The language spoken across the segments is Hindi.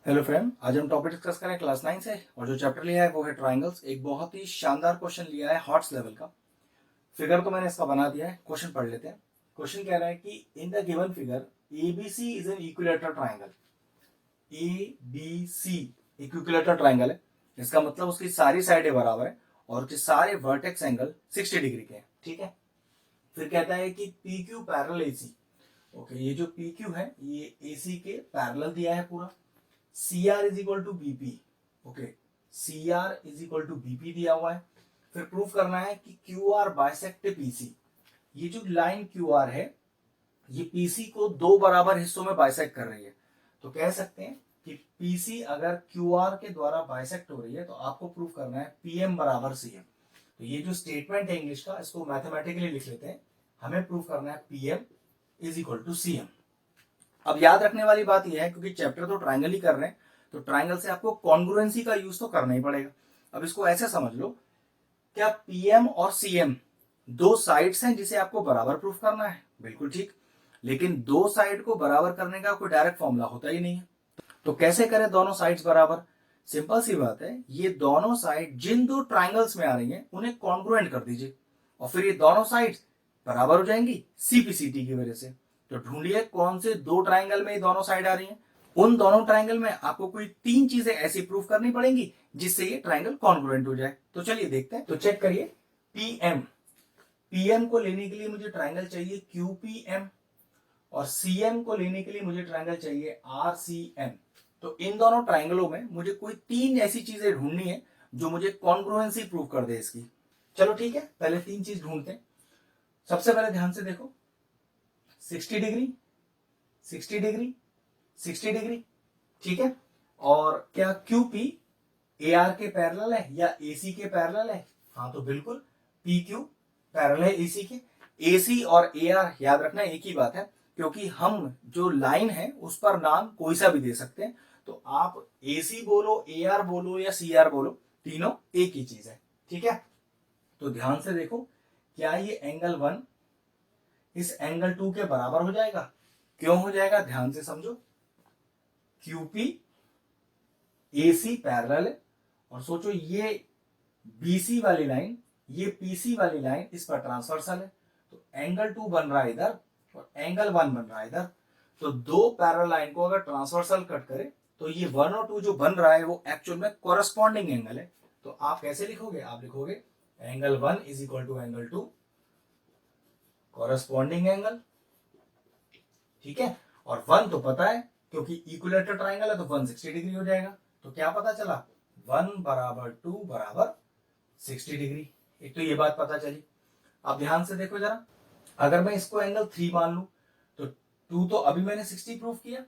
हेलो फ्रेंड, आज हम टॉपिक डिस्कस करें क्लास 9 से और जो चैप्टर लिया है वो है ट्राइंगल्स। एक बहुत ही शानदार क्वेश्चन लिया है हॉट्स लेवल का। फिगर तो मैंने इसका बना दिया है, क्वेश्चन पढ़ लेते हैं। क्वेश्चन कह रहा है कि in the given figure ABC is an equilateral triangle. ABC equilateral triangle है, इसका मतलब उसकी सारी साइडें बराबर है और उसके सारे वर्टेक्स एंगल 60 डिग्री के हैं। ठीक है, फिर कहता है कि P Q parallel AC. Okay, ये जो पी क्यू है ये एसी के पैरेलल दिया है पूरा। C R is equal to BP. Okay, C R is equal to BP दिया हुआ है। फिर प्रूफ करना है कि क्यू आर बाइसेक्ट पीसी। ये जो लाइन क्यू आर है ये पीसी को दो बराबर हिस्सों में बाइसेक्ट कर रही है। तो कह सकते हैं कि पीसी अगर क्यू आर के द्वारा बाइसेक्ट हो रही है तो आपको प्रूफ करना है पीएम बराबर सीएम। तो ये जो स्टेटमेंट है इंग्लिश का, इसको मैथमेटिकली लिख लेते हैं। हमें प्रूफ करना है PM is equal to CM. अब याद रखने वाली बात यह है, क्योंकि चैप्टर तो ट्राइंगल ही कर रहे हैं, तो ट्राइंगल से आपको कॉन्ग्रुएंसी का यूज तो करना ही पड़ेगा। अब इसको ऐसे समझ लो, क्या पीएम और सीएम दो साइड्स हैं जिसे आपको बराबर प्रूफ करना है? बिल्कुल ठीक। लेकिन दो साइड को बराबर करने का कोई डायरेक्ट फॉर्मूला होता ही नहीं है। तो कैसे करें दोनों साइड्स बराबर? सिंपल सी बात है, ये दोनों साइड जिन दो ट्राइंगल्स में आ रही हैं उन्हें कॉन्ग्रुएंट कर दीजिए और फिर ये दोनों साइड्स बराबर हो जाएंगी सीपीसीटी की वजह से। तो ढूंढिए कौन से दो ट्राइंगल में ये दोनों साइड आ रही हैं। उन दोनों ट्राइंगल में आपको कोई तीन चीजें ऐसी प्रूफ करनी पड़ेंगी जिससे ये ट्राइंगल कॉन्ग्रुएंट हो जाए। तो चलिए देखते हैं। तो चेक करिए, पीएम पीएम को लेने के लिए मुझे ट्राइंगल चाहिए क्यूपीएम और सीएम को लेने के लिए मुझे ट्राइंगल चाहिए आरसीएम। तो इन दोनों ट्राइंगलों में मुझे कोई तीन ऐसी चीजें ढूंढनी है जो मुझे कॉन्ग्रुएंसी प्रूव कर दे इसकी। चलो ठीक है, पहले तीन चीज ढूंढते हैं। सबसे पहले ध्यान से देखो, 60 डिग्री 60 डिग्री 60 डिग्री, ठीक है। और क्या क्यूपी ए आर के पैरेलल है या एसी के पैरेलल है? हाँ, तो बिल्कुल पी क्यू पैरेलल है एसी के। एसी और ए आर याद रखना एक ही बात है, क्योंकि हम जो लाइन है उस पर नाम कोई सा भी दे सकते हैं। तो आप एसी बोलो, ए आर बोलो या सी आर बोलो, तीनों एक ही चीज है। ठीक है, तो ध्यान से देखो, क्या ये एंगल 1 इस एंगल 2 के बराबर हो जाएगा? क्यों हो जाएगा, ध्यान से समझो। क्यूपी एसी पैरेलल है और सोचो ये बीसी वाली लाइन, ये पीसी वाली लाइन इस पर ट्रांसवर्सल है। तो एंगल 2 बन रहा है इधर और एंगल 1 बन रहा है इधर। तो दो पैरेलल लाइन को अगर ट्रांसवर्सल कट करे तो ये 1 और 2 जो बन रहा है वो एक्चुअल में कोरस्पॉन्डिंग एंगल है। तो आप कैसे लिखोगे? आप लिखोगे angle 1 is equal to angle 2 corresponding angle. ठीक है, और 1 तो पता है क्योंकि इक्विलेटरल ट्राइंगल है तो 160 डिग्री हो जाएगा। तो क्या पता चला? 1 बराबर 2 बराबर 60 डिग्री। एक तो ये बात पता चली। अब ध्यान से देखो जरा, अगर मैं इसको एंगल 3 मान लू तो 2 तो अभी मैंने 60 प्रूव किया,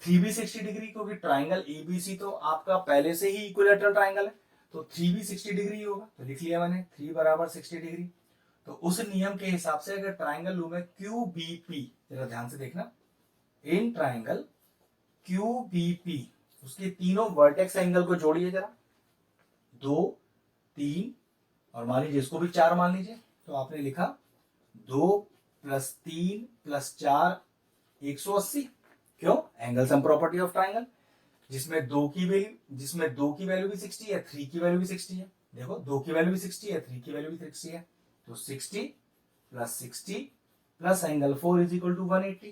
3 भी 60 डिग्री, क्योंकि ट्राइंगल एबीसी तो आपका पहले से ही इक्विलेटरल ट्राइंगल है। तो 3 भी 60 डिग्री होगा, तो लिख लिया मैंने 3 बराबर 60 डिग्री। तो उस नियम के हिसाब से अगर ट्राइंगल लू में क्यू बीपी, जरा ध्यान से देखना, इन ट्राइंगल क्यू बीपी उसके तीनों वर्टेक्स एंगल को जोड़िए जरा, 2 3 और मान लीजिए इसको भी 4 मान लीजिए। तो आपने लिखा 2 + 3 + 4 180। क्यों? Angle sum property of triangle, जिसमें 2 की वैल्यू भी 60 है, 3 की वैल्यू भी 60 है। देखो 2 की वैल्यू भी 60 है, 3 की वैल्यू भी 60 है। तो 60 + 60 plus angle 4 is equal to 180।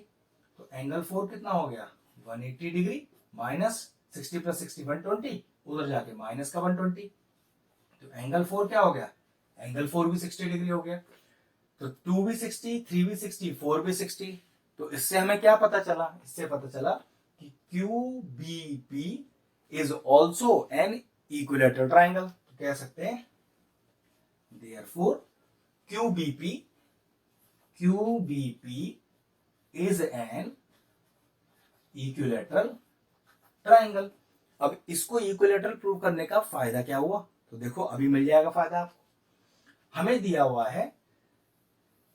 तो एंगल 4 कितना हो गया? 180 डिग्री माइनस 60 + 60 120, उधर जाके माइनस का 120। तो एंगल 4 क्या हो गया? एंगल 4 भी 60 डिग्री हो गया। तो 2 भी 60, 3 भी 60, 4 भी 60। तो इससे हमें क्या पता चला? इससे पता चला कि QBP is also an equilateral triangle. तो कह सकते हैं therefore QBP is an equilateral triangle. अब इसको इक्विलेटरल प्रूव करने का फायदा क्या हुआ? तो देखो अभी मिल जाएगा फायदा आपको। हमें दिया हुआ है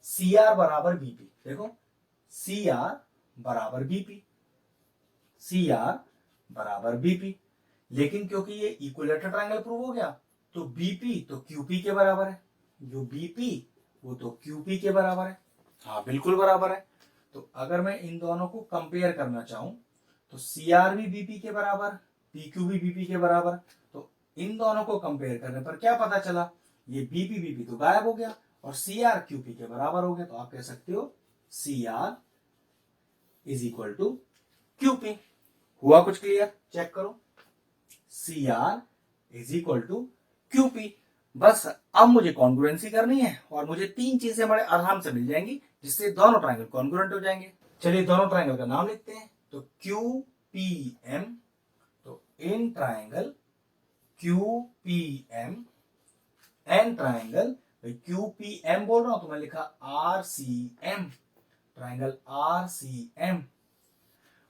सी आर बराबर बीपी। देखो सी आर बराबर बीपी, सी आर बराबर बीपी। लेकिन क्योंकि ये इक्विलेटरल ट्राइंगल प्रूव हो गया तो बीपी तो क्यूपी के बराबर है, जो बीपी वो तो क्यूपी के बराबर है। हाँ बिल्कुल बराबर है। तो अगर मैं इन दोनों को कंपेयर करना चाहूं तो CR भी BP के बराबर, PQ भी BP के बराबर। तो इन दोनों को कंपेयर करने पर क्या पता चला, ये BP तो गायब हो गया और CR QP के बराबर हो गया। तो आप कह सकते हो CR is equal to QP। हुआ कुछ क्लियर? चेक करो, CR is equal to QP। बस अब मुझे कॉन्ग्रुएंसी करनी है और मुझे 3 चीजें बड़े आराम से मिल जाएंगी जिससे दोनों ट्रायंगल कॉन्ग्रुएंट हो जाएंगे। चलिए दोनों ट्रायंगल का नाम लिखते हैं। तो QPM, तो in triangle QPM and triangle, QPM बोल रहा हूं तो मैं लिखा RCM, ट्रायंगल RCM।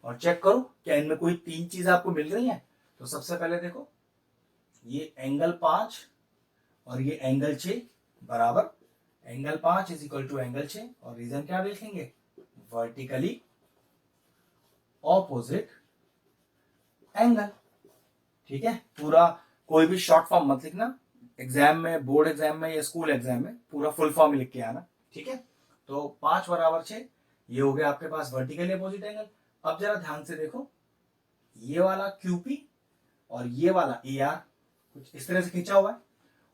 और चेक करो क्या इनमें कोई 3 चीज आपको मिल रही है। तो सबसे पहले देखो, ये एंगल 5 और ये एंगल 6 बराबर, angle 5 is equal to angle 6। और रीजन क्या लिखेंगे, वर्टिकली ऑपोजिट एंगल। ठीक है, पूरा कोई भी शॉर्ट फॉर्म मत लिखना, एग्जाम में, बोर्ड एग्जाम में या स्कूल एग्जाम में पूरा फुल फॉर्म लिख के आना। ठीक है, तो 5 बराबर 6, ये हो गया आपके पास वर्टिकली अपोजिट एंगल। अब जरा ध्यान से देखो, ये वाला QP और ये वाला AR कुछ इस तरह से खींचा हुआ है,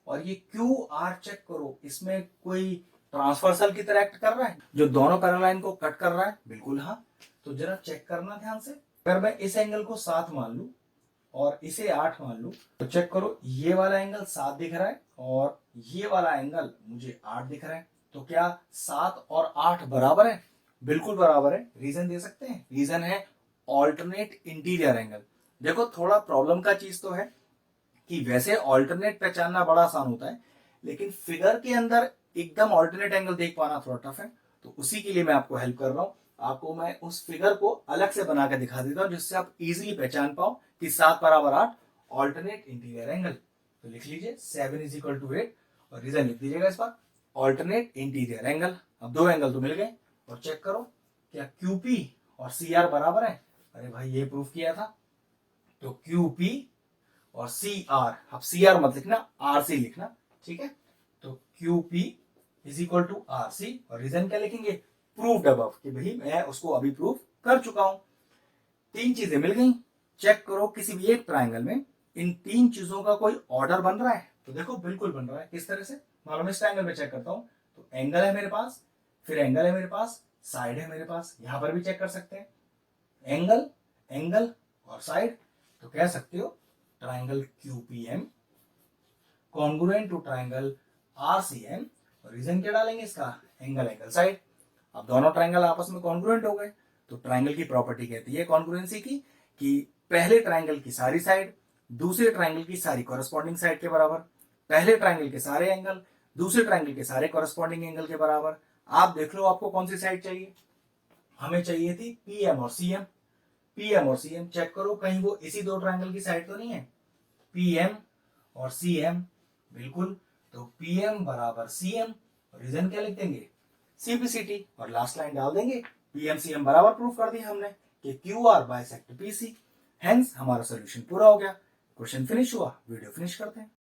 और ये QR चेक करो, इसमें कोई ट्रांसवर्सल की तरह एक्ट कर रहा है जो दोनों पैरालाइन को कट कर रहा है। बिल्कुल हाँ। तो जरा चेक करना ध्यान से, अगर मैं इस एंगल को 7 मान लू और इसे 8 मान लू, तो चेक करो, ये वाला एंगल 7 दिख रहा है और ये वाला एंगल मुझे 8 दिख रहा है। तो क्या 7 और 8 बराबर है? बिल्कुल बराबर है। रीजन दे सकते हैं, रीजन है ऑल्टरनेट इंटीरियर एंगल। देखो थोड़ा प्रॉब्लम का चीज तो है कि वैसे ऑल्टरनेट पहचानना बड़ा आसान होता है, लेकिन फिगर के अंदर एकदम ऑल्टरनेट एंगल देख पाना थोड़ा टफ है। तो उसी के लिए मैं आपको हेल्प कर रहा हूं, आपको मैं उस फिगर को अलग से बना के दिखा देता हूं जिससे आप इजीली पहचान पाओ कि 7 बराबर 8 ऑल्टरनेट इंटीरियर एंगल। तो लिख लीजिए 7 इज इक्वल टू 8 और रीजन लिख दीजिएगा इस बार, ऑल्टरनेट इंटीरियर एंगल। अब 2 एंगल तो मिल गए और चेक करो क्या QP और CR बराबर है। अरे भाई ये प्रूफ किया था। तो QP और CR, अब CR मत लिखना, RC लिखना। ठीक है, तो QP is equal to RC और रीजन क्या लिखेंगे, प्रूव्ड अबव, कि भाई मैं उसको अभी प्रूफ कर चुका हूं। 3 चीजें मिल गई। चेक करो किसी भी एक ट्रायंगल में इन 3 चीजों का कोई ऑर्डर बन रहा है। तो देखो बिल्कुल बन रहा है। किस तरह से, मान लो मैं इस ट्रायंगल में चेक करता हूं, तो एंगल है मेरे पास, फिर एंगल है मेरे पास, साइड है मेरे पास, यहां पर भी चेक कर सकते हैं, एंगल, एंगल और साइड। तो कह सकते हो triangle QPM congruent to triangle RCM। और रीजन क्या डालेंगे इसका, एंगल, एंगल, साइड। अब दोनों ट्रायंगल आपस में कॉन्ग्रुएंट हो गए। तो ट्रायंगल की प्रॉपर्टी कहती है कॉन्ग्रुएंसी की, कि पहले ट्रायंगल की सारी साइड दूसरे ट्रायंगल की सारी कॉरेस्पॉन्डिंग साइड के बराबर, पहले ट्रायंगल के सारे एंगल दूसरे ट्रायंगल के सारे कॉरेस्पॉन्डिंग एंगल के बराबर। आप देख लो आपको कौन सी साइड चाहिए। हमें चाहिए थी PM और CM। PM और CM चेक करो कहीं वो इसी 2 ट्रायंगल की साइड तो नहीं है, PM और CM, बिल्कुल। तो PM बराबर CM, रीजन क्या लिख देंगे, CPCT, और लास्ट लाइन डाल देंगे, PM CM बराबर प्रूफ कर दिया हमने कि QR बाइसेक्ट PC। हेंस हमारा सोल्यूशन पूरा हो गया। क्वेश्चन फिनिश हुआ, वीडियो फिनिश करते हैं।